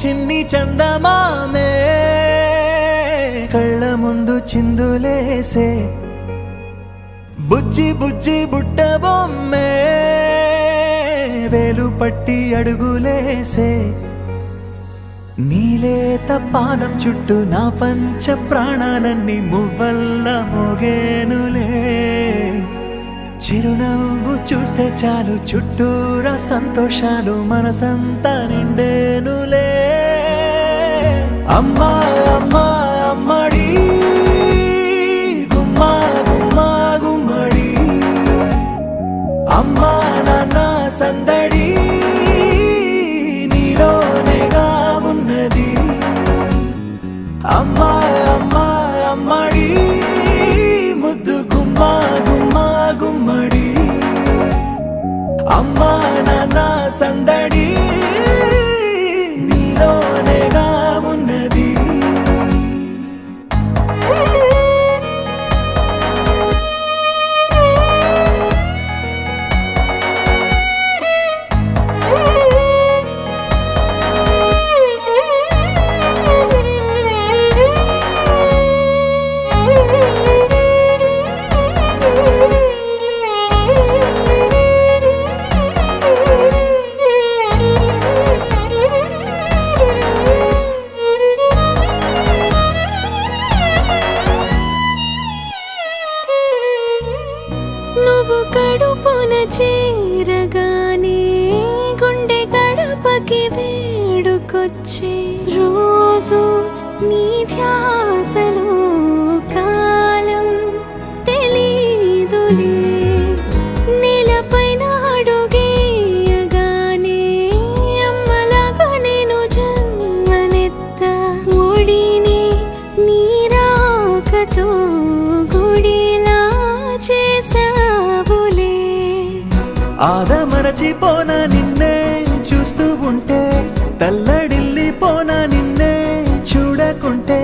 చిన్ని చందమామే కళ్ళ ముందు చిందులేసే బుజ్జి బుజ్జి బుట్ట బొమ్మే వేలు పట్టి అడుగులేసే నీలేత పానం చుట్టూ నా పంచ ప్రాణాలన్నీ మువ్వల్ల మోగేనులే చిరునవ్వు చూస్తే చాలు చుట్టూరా సంతోషాలు మనసంతా నిండేనులే అమ్మా అమ్మా అమ్మడి గుమ్మా గుమ్మా గుమ్మడి అమ్మా నాన్న సందడి నీలోనేగా ఉన్నది అమ్మా అమ్మా అమ్మడి ముద్దు గుమ్మా గుమ్మా గుమ్మడి అమ్మా నాన్న సందడి నీలోనేగా ఉన్నది నువ్వు కడుపున చేరగానే గుండె గడపకి వేడుకొచ్చే రోజు నీ ధ్యాసలో కాలం తెలీదులే నేలపైన అడుగేయగానే అమ్మలాగా నేను జన్మనెత్త ఒడిని నీ రాకతో గుడిలా చేసావులే ఆదమరచిపోనా నిన్నే చూస్తూ ఉంటే తల్లడిల్లిపోనా నిన్నే చూడకుంటే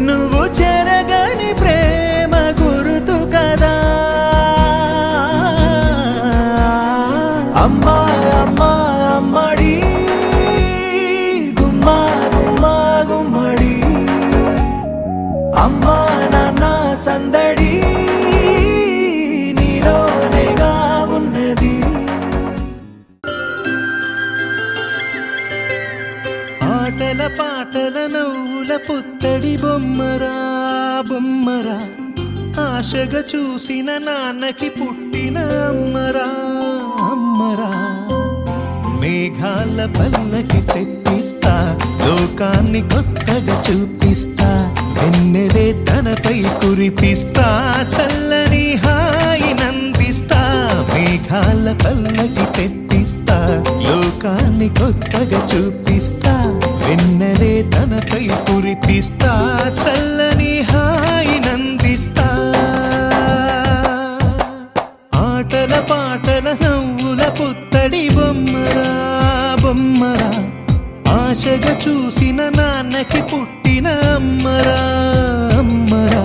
నువ్వు చెరగని ప్రేమ గురుతు కదా అమ్మా అమ్మా అమ్మడి గుమ్మా గుమ్మా గుమ్మడి అమ్మా నాన్న సందడి నీలోనేగా ఉన్నది ఆటల పాటల నవ్వుల పుత్తడి బొమ్మరా బొమ్మరా ఆశగా చూసిన నాన్నకి పుట్టిన అమ్మరా అమ్మరా మేఘాల పల్లకి తెప్పిస్తా లోకాన్ని కొత్తగా చూపిస్తా వెన్నెలే తనపై కురిపిస్తా చల్లని హాయి నందిస్తా మేఘాల పల్లకి తెప్పిస్తా లోకాన్ని కొత్తగా చూపిస్తా వెన్నెలే తనపై కురిపిస్తా చల్లని హాయి నందిస్తా ఆటల పాటల నవ్వుల పుత్తడి బొమ్మరా బొమ్మరా ఆశగా చూసిన నాన్నకి పుట్టిన అమ్మరా అమ్మరా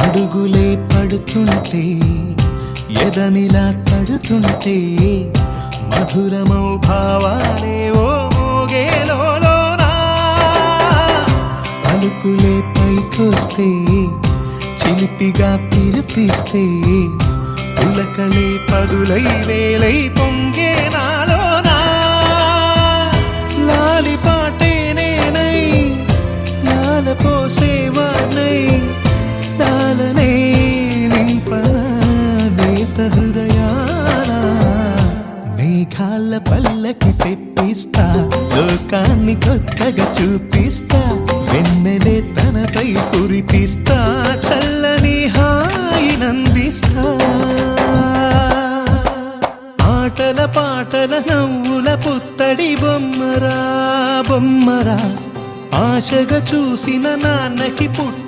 అడుగులే పడుతుంటే ఎదనిలా తడుతుంటే మధురమౌ భావాలే ఓ మోగేలోనా పలుకులే పైకొస్తే చిలిపిగా పిలిపిస్తే పులకలే పదులై వేలై పొంగే నాలోనా లాలి పాటే నేనై లాల పోసేవాణ్ణై లాలనే నింపనేత హృదయాన మేఘాల పల్లకి తెప్పిస్తా లోకాన్ని కొత్తగా చూపిస్తా వెన్నెలే తనపై కురిపిస్తా చల్లని హాయి నందిస్తా ఆటల పాటల నవ్వుల పుత్తడి బొమ్మరా బొమ్మరా ఆశగా చూసిన నాన్నకి పుట్ట